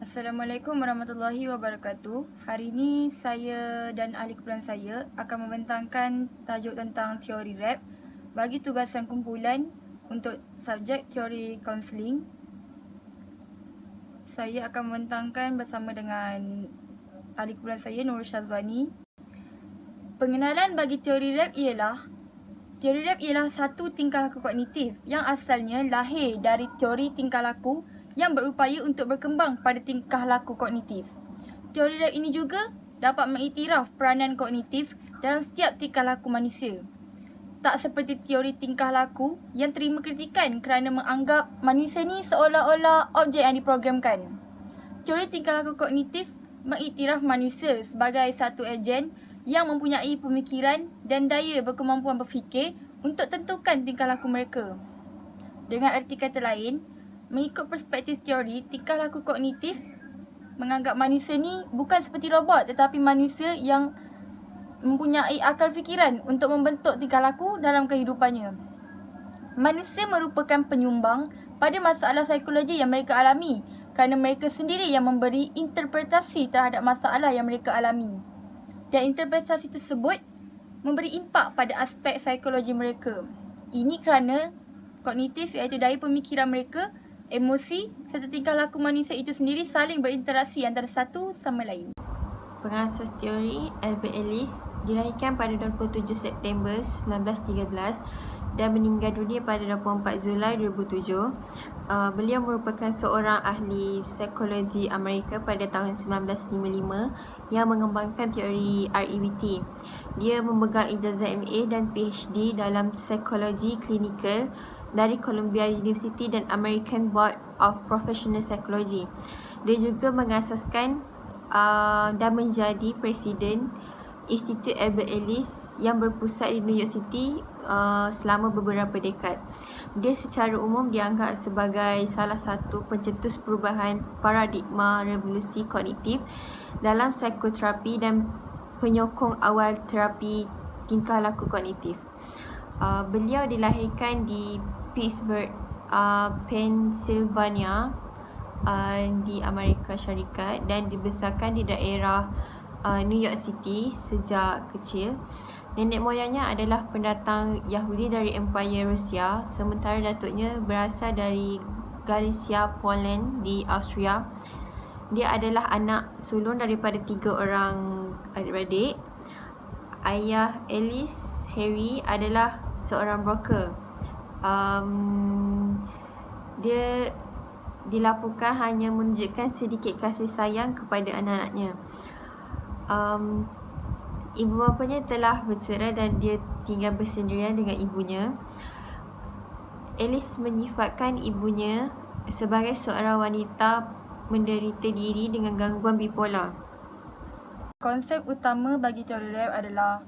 Assalamualaikum warahmatullahi wabarakatuh. Hari ini saya dan ahli kumpulan saya akan membentangkan tajuk tentang teori RAP bagi tugasan kumpulan untuk subjek teori kaunseling. Saya akan membentangkan bersama dengan ahli kumpulan saya, Nurul Syazwani. Pengenalan bagi teori RAP ialah satu tingkah laku kognitif yang asalnya lahir dari teori tingkah laku yang berupaya untuk berkembang pada tingkah laku kognitif. Teori RAP ini juga dapat mengiktiraf peranan kognitif dalam setiap tingkah laku manusia. Tak seperti teori tingkah laku yang terima kritikan kerana menganggap manusia ni seolah-olah objek yang diprogramkan. Teori tingkah laku kognitif mengiktiraf manusia sebagai satu ejen yang mempunyai pemikiran dan daya berkemampuan berfikir untuk tentukan tingkah laku mereka. Dengan erti kata lain, mengikut perspektif teori tingkah laku kognitif menganggap manusia ni bukan seperti robot tetapi manusia yang mempunyai akal fikiran untuk membentuk tingkah laku dalam kehidupannya. Manusia merupakan penyumbang pada masalah psikologi yang mereka alami kerana mereka sendiri yang memberi interpretasi terhadap masalah yang mereka alami. Dan interpretasi tersebut memberi impak pada aspek psikologi mereka. Ini kerana kognitif iaitu daya pemikiran mereka, emosi serta tingkah laku manusia itu sendiri saling berinteraksi antara satu sama lain. Pengasas teori Albert Ellis dilahirkan pada 27 September 1913 dan meninggal dunia pada 24 Julai 2007. Beliau merupakan seorang ahli psikologi Amerika pada tahun 1955 yang mengembangkan teori REBT. Dia memegang ijazah MA dan PhD dalam psikologi klinikal dari Columbia University dan American Board of Professional Psychology. Dia juga mengasaskan dan menjadi Presiden Institut Albert Ellis yang berpusat di New York City selama beberapa dekad. Dia secara umum dianggap sebagai salah satu pencetus perubahan paradigma revolusi kognitif dalam psikoterapi dan penyokong awal terapi tingkah laku kognitif. Beliau dilahirkan di Pittsburgh, Pennsylvania, di Amerika Syarikat dan dibesarkan di daerah New York City sejak kecil. Nenek moyangnya adalah pendatang Yahudi dari Empire Rusia, sementara datuknya berasal dari Galicia, Poland di Austria. Dia adalah anak sulung daripada 3 orang adik-beradik. Ayah Ellis, Harry, adalah seorang broker. Dia dilaporkan hanya menunjukkan sedikit kasih sayang kepada anak-anaknya. Ibu bapanya telah bercerai dan dia tinggal bersendirian dengan ibunya. Ellis menyifatkan ibunya sebagai seorang wanita menderita diri dengan gangguan bipolar. Konsep utama bagi teori RAP adalah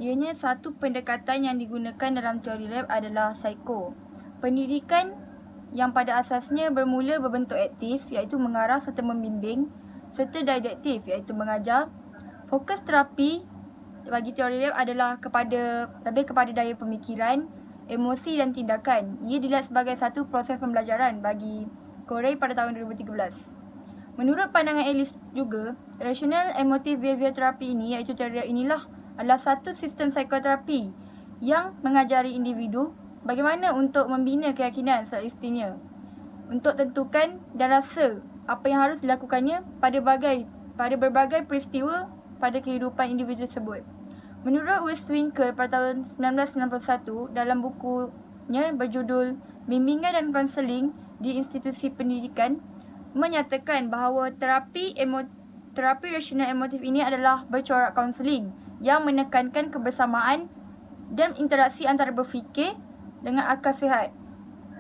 ianya satu pendekatan yang digunakan dalam teori RAP adalah psiko. Pendidikan yang pada asasnya bermula berbentuk aktif iaitu mengarah serta membimbing, serta didaktif iaitu mengajar. Fokus terapi bagi teori RAP adalah lebih kepada daya pemikiran, emosi dan tindakan. Ia dilihat sebagai satu proses pembelajaran bagi Corey pada tahun 2013. Menurut pandangan Ellis juga, Rational Emotive Behavior Therapy ini iaitu teori RAP inilah adalah satu sistem psikoterapi yang mengajari individu bagaimana untuk membina keyakinan self-esteemnya, untuk tentukan dan rasa apa yang harus dilakukannya pada berbagai peristiwa pada kehidupan individu tersebut. Menurut Westwinkel pada tahun 1991 dalam bukunya berjudul Bimbingan dan Konseling di Institusi Pendidikan, menyatakan bahawa terapi rasional emotif ini adalah bercorak kaunseling yang menekankan kebersamaan dan interaksi antara berfikir dengan akal sihat,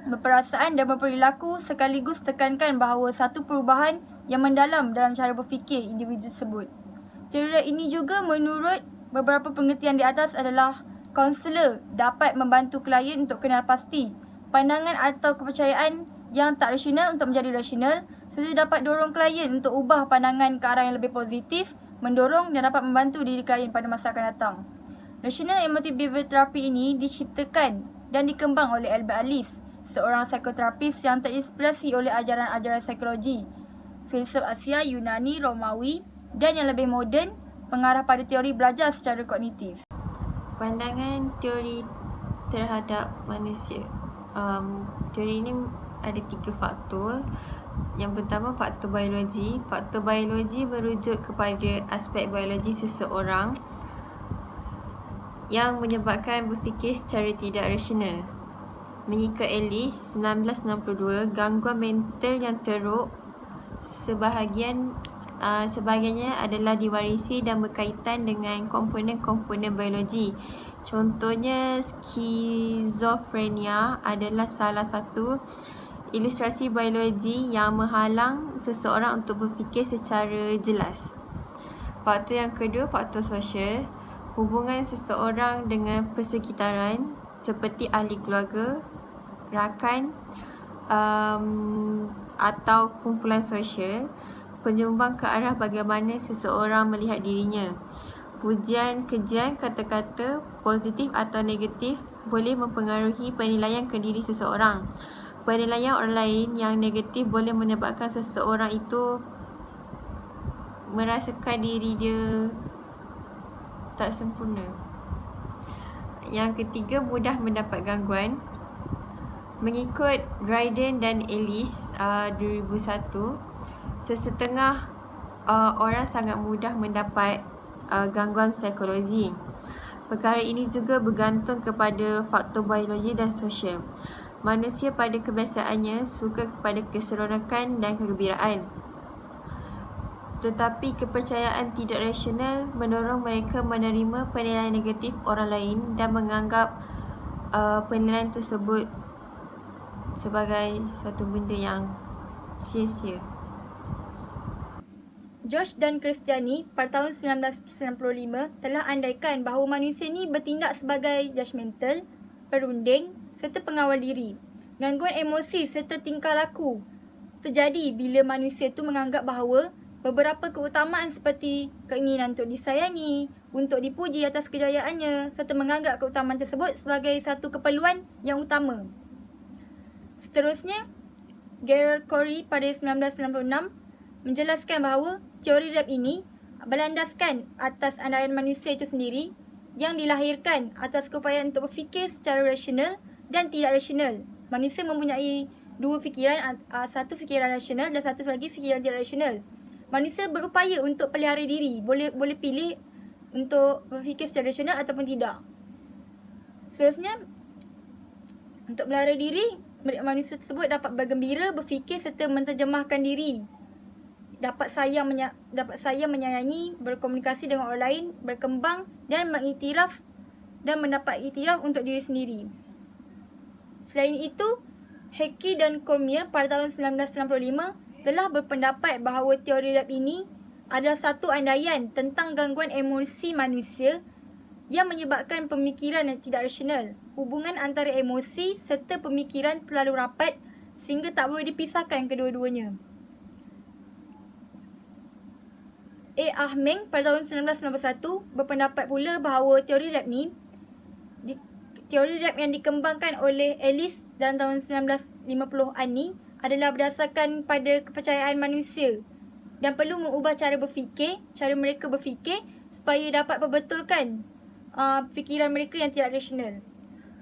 berperasaan dan berperilaku, sekaligus tekankan bahawa satu perubahan yang mendalam dalam cara berfikir individu tersebut. Teori ini juga menurut beberapa pengertian di atas adalah kaunselor dapat membantu klien untuk kenal pasti pandangan atau kepercayaan yang tak rasional untuk menjadi rasional, serta dapat dorong klien untuk ubah pandangan ke arah yang lebih positif, mendorong dan dapat membantu diri klien pada masa akan datang. Rational Emotive Behavior Therapy ini diciptakan dan dikembang oleh Albert Ellis, seorang psikoterapis yang terinspirasi oleh ajaran-ajaran psikologi filsuf Asia, Yunani, Romawi, dan yang lebih moden, mengarah pada teori belajar secara kognitif. Pandangan teori terhadap manusia. Teori ini ada 3 faktor. Yang pertama, faktor biologi. Faktor biologi merujuk kepada aspek biologi seseorang yang menyebabkan berfikir secara tidak rasional. Mengikut Ellis 1962, gangguan mental yang teruk sebahagiannya adalah diwarisi dan berkaitan dengan komponen-komponen biologi. Contohnya, skizofrenia adalah salah satu ilustrasi biologi yang menghalang seseorang untuk berfikir secara jelas. Faktor yang kedua, faktor sosial. Hubungan seseorang dengan persekitaran seperti ahli keluarga, rakan atau kumpulan sosial penyumbang ke arah bagaimana seseorang melihat dirinya. Pujian-kejian, kata-kata positif atau negatif boleh mempengaruhi penilaian ke diri seseorang. Penilaian orang lain yang negatif boleh menyebabkan seseorang itu merasakan diri dia tak sempurna. Yang ketiga, mudah mendapat gangguan. Mengikut Dryden dan Ellis 2001, sesetengah orang sangat mudah mendapat gangguan psikologi. Perkara ini juga bergantung kepada faktor biologi dan sosial. Manusia pada kebiasaannya suka kepada keseronokan dan kegembiraan. Tetapi kepercayaan tidak rasional mendorong mereka menerima penilaian negatif orang lain dan menganggap penilaian tersebut sebagai satu benda yang sia-sia. George dan Christiani pada tahun 1995 telah andaikan bahawa manusia ni bertindak sebagai judgemental, perunding serta pengawal diri. Gangguan emosi serta tingkah laku terjadi bila manusia tu menganggap bahawa beberapa keutamaan seperti keinginan untuk disayangi, untuk dipuji atas kejayaannya serta menganggap keutamaan tersebut sebagai satu keperluan yang utama. Seterusnya, Gerald Corey pada 1996 menjelaskan bahawa teori rap ini berlandaskan atas andaian manusia itu sendiri yang dilahirkan atas keupayaan untuk berfikir secara rasional dan tidak rasional. Manusia mempunyai dua fikiran, satu fikiran rasional dan satu lagi fikiran tidak rasional. Manusia berupaya untuk pelihara diri, boleh pilih untuk berfikir secara rasional ataupun tidak. Seterusnya, untuk pelihara diri, manusia tersebut dapat bergembira, berfikir serta menterjemahkan diri. Dapat sayang menyayangi, berkomunikasi dengan orang lain, berkembang dan mengiktiraf dan mendapat iktiraf untuk diri sendiri. Selain itu, Hickey dan Cormier pada tahun 1995 telah berpendapat bahawa teori rap ini adalah satu andaian tentang gangguan emosi manusia yang menyebabkan pemikiran yang tidak rasional. Hubungan antara emosi serta pemikiran terlalu rapat sehingga tak boleh dipisahkan kedua-duanya. A. Ahmeng pada tahun 1991 berpendapat pula bahawa teori rap yang dikembangkan oleh Ellis dalam tahun 1950-an ni adalah berdasarkan pada kepercayaan manusia dan perlu mengubah cara mereka berfikir supaya dapat perbetulkan fikiran mereka yang tidak rasional.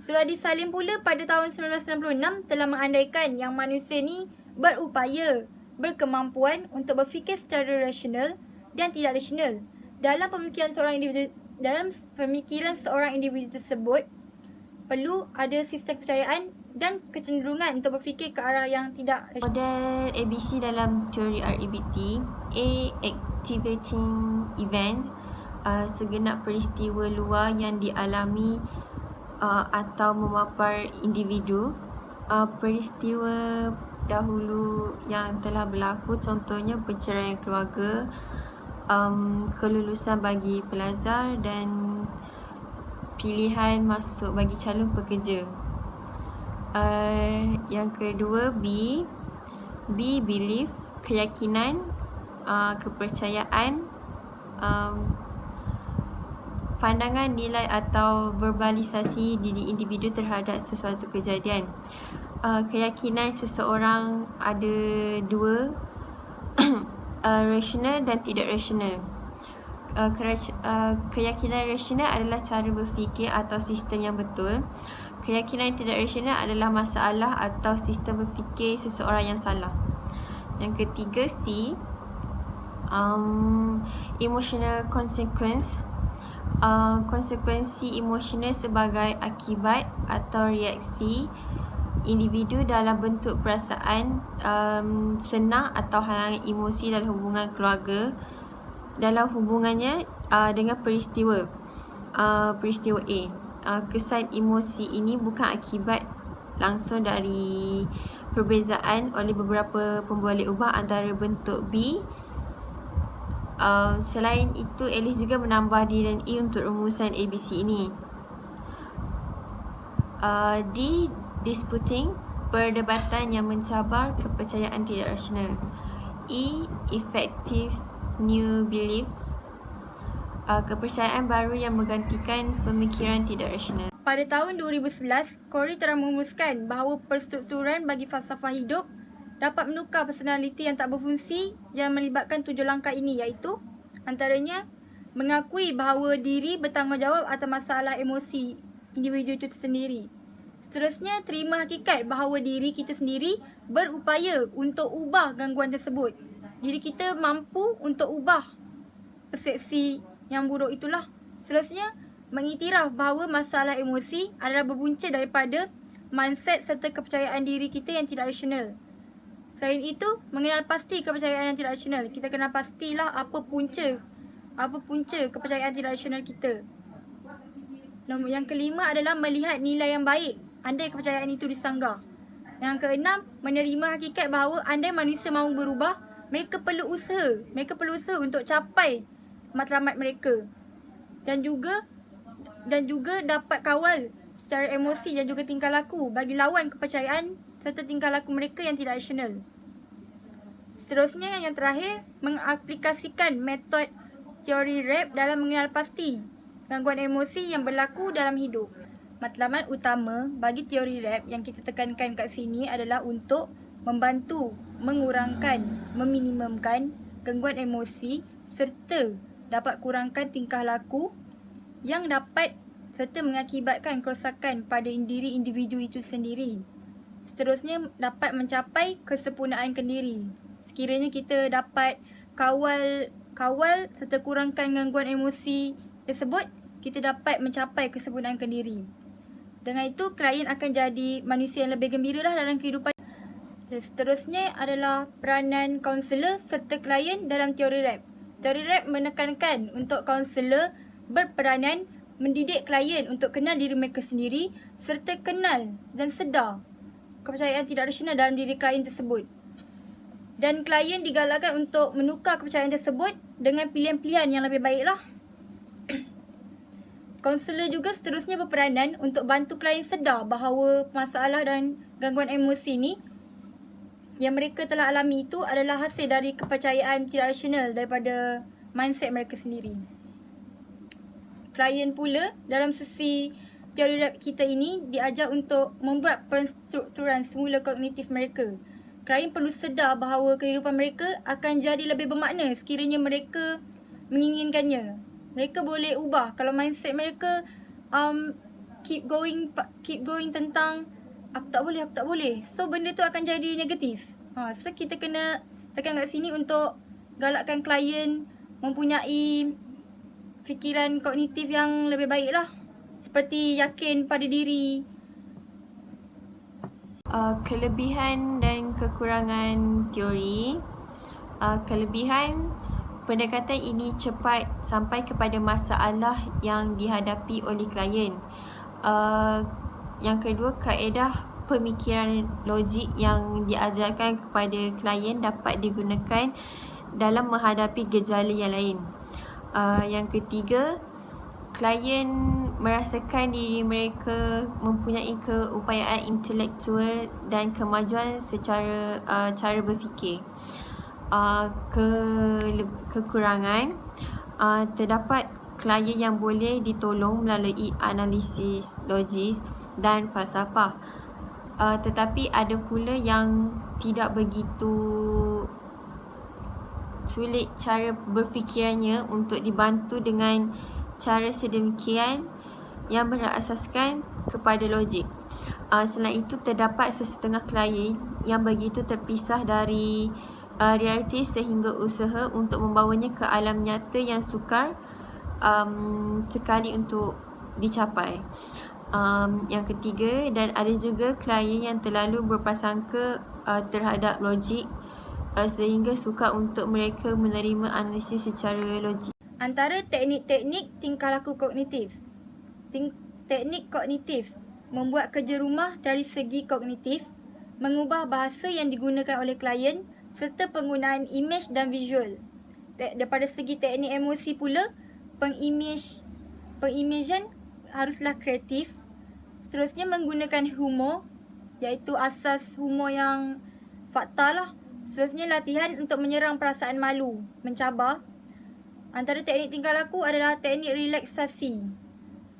Suradi Salim pula pada tahun 1996 telah mengandaikan yang manusia ni berupaya, berkemampuan untuk berfikir secara rasional dan tidak rasional. Dalam pemikiran seorang individu tersebut perlu ada sistem kepercayaan dan kecenderungan untuk berfikir ke arah yang tidak rasional. Model ABC dalam teori REBT. A. Activating event, segenap peristiwa luar yang dialami atau memapar individu. Peristiwa dahulu yang telah berlaku, contohnya perceraian keluarga, kelulusan bagi pelajar dan pilihan masuk bagi calon pekerja. Yang kedua, B. Belief, keyakinan, kepercayaan, pandangan, nilai atau verbalisasi diri individu terhadap sesuatu kejadian. Keyakinan seseorang ada dua rasional dan tidak rasional. Keyakinan rasional adalah cara berfikir atau sistem yang betul. Keyakinan yang tidak rasional adalah masalah atau sistem berfikir seseorang yang salah. Yang ketiga, C, emotional consequence. Konsekuensi emosional sebagai akibat atau reaksi individu dalam bentuk perasaan senang atau halangan emosi dalam hubungan keluarga, dalam hubungannya dengan peristiwa A. Kesan emosi ini bukan akibat langsung dari perbezaan oleh beberapa pemboleh ubah antara bentuk B. Selain itu, Alice juga menambah D dan E untuk rumusan ABC ini. D, disputing, perdebatan yang mencabar kepercayaan tidak rasional. E, effective new beliefs, kepercayaan baru yang menggantikan pemikiran tidak rasional. Pada tahun 2011, Corey telah merumuskan bahawa perstrukturan bagi falsafah hidup dapat menukar personaliti yang tak berfungsi yang melibatkan 7 langkah ini, iaitu antaranya mengakui bahawa diri bertanggungjawab atas masalah emosi individu itu sendiri. Seterusnya, terima hakikat bahawa diri kita sendiri berupaya untuk ubah gangguan tersebut. Diri kita mampu untuk ubah persepsi yang buruk itulah. Seterusnya, mengiktiraf bahawa masalah emosi adalah berbunca daripada mindset serta kepercayaan diri kita yang tidak rasional. Selain itu, mengenal pasti kepercayaan yang tidak rasional. Kita kenal pastilah apa punca kepercayaan tidak rasional kita. Yang kelima adalah melihat nilai yang baik andai kepercayaan itu disanggah. Yang keenam, menerima hakikat bahawa andai manusia mahu berubah, mereka perlu usaha untuk capai matlamat mereka. Dan juga dapat kawal secara emosi dan juga tingkah laku bagi lawan kepercayaan serta tingkah laku mereka yang tidak rasional. Seterusnya, yang terakhir, mengaplikasikan metod teori RAP dalam mengenal pasti gangguan emosi yang berlaku dalam hidup. Matlamat utama bagi teori RAP yang kita tekankan kat sini adalah untuk membantu mengurangkan, meminimumkan gangguan emosi serta dapat kurangkan tingkah laku yang dapat serta mengakibatkan kerosakan pada diri individu itu sendiri. Seterusnya, dapat mencapai kesempurnaan kendiri. Sekiranya kita dapat kawal serta kurangkan gangguan emosi tersebut, kita dapat mencapai kesempurnaan kendiri. Dengan itu, klien akan jadi manusia yang lebih gembira dalam kehidupan. Seterusnya adalah peranan kaunselor serta klien dalam teori RAP. Teori RAP menekankan untuk kaunselor berperanan mendidik klien untuk kenal diri mereka sendiri serta kenal dan sedar kepercayaan tidak rasional dalam diri klien tersebut. Dan klien digalakkan untuk menukar kepercayaan tersebut dengan pilihan-pilihan yang lebih baiklah. Kaunselor juga seterusnya berperanan untuk bantu klien sedar bahawa masalah dan gangguan emosi ni yang mereka telah alami itu adalah hasil dari kepercayaan tidak rasional daripada mindset mereka sendiri. Klien pula dalam sesi teori RAP kita ini diajar untuk membuat penstrukturan semula kognitif mereka. Klien perlu sedar bahawa kehidupan mereka akan jadi lebih bermakna sekiranya mereka menginginkannya. Mereka boleh ubah kalau mindset mereka keep going tentang aku tak boleh. So benda tu akan jadi negatif. So kita kena tekan kat sini untuk galakkan klien mempunyai fikiran kognitif yang lebih baik lah. Seperti yakin pada diri. Kelebihan dan kekurangan teori. Kelebihan, pendekatan ini cepat sampai kepada masalah yang dihadapi oleh klien. Yang kedua, kaedah pemikiran logik yang diajarkan kepada klien dapat digunakan dalam menghadapi gejala yang lain. Yang ketiga, klien merasakan diri mereka mempunyai keupayaan intelektual dan kemajuan secara cara berfikir. Kekurangan, terdapat klien yang boleh ditolong melalui analisis logis dan falsafah, tetapi ada pula yang tidak begitu sulit cara berfikirannya untuk dibantu dengan cara sedemikian yang berasaskan kepada logik. Selain itu, terdapat sesetengah klien yang begitu terpisah dari realiti sehingga usaha untuk membawanya ke alam nyata yang sukar sekali untuk dicapai. Yang ketiga, dan ada juga klien yang terlalu berprasangka terhadap logik sehingga sukar untuk mereka menerima analisis secara logik. Antara teknik-teknik tingkah laku kognitif. Teknik kognitif membuat kerja rumah dari segi kognitif, mengubah bahasa yang digunakan oleh klien serta penggunaan imej dan visual. Daripada segi teknik emosi pula, pengimejan haruslah kreatif. Seterusnya menggunakan humor, iaitu asas humor yang fakta lah. Seterusnya latihan untuk menyerang perasaan malu, mencabar. Antara teknik tingkah laku adalah teknik relaksasi.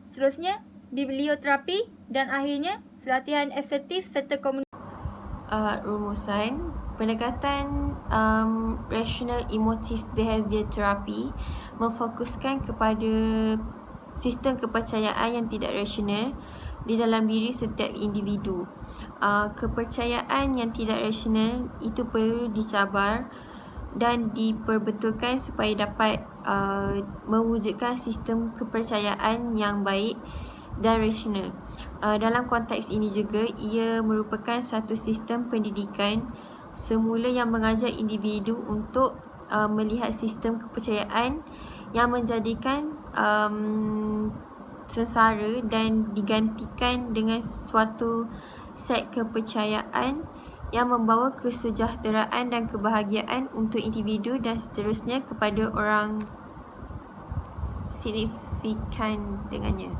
Seterusnya biblioterapi dan akhirnya latihan asertif serta komunikasi. Rumusan pendekatan rational emotive behavior therapy memfokuskan kepada sistem kepercayaan yang tidak rasional di dalam diri setiap individu. Kepercayaan yang tidak rasional itu perlu dicabar dan diperbetulkan supaya dapat mewujudkan sistem kepercayaan yang baik dan rasional. Dalam konteks ini juga, ia merupakan satu sistem pendidikan semula yang mengajar individu untuk melihat sistem kepercayaan yang menjadikan sengsara dan digantikan dengan suatu set kepercayaan yang membawa kesejahteraan dan kebahagiaan untuk individu dan seterusnya kepada orang signifikan dengannya.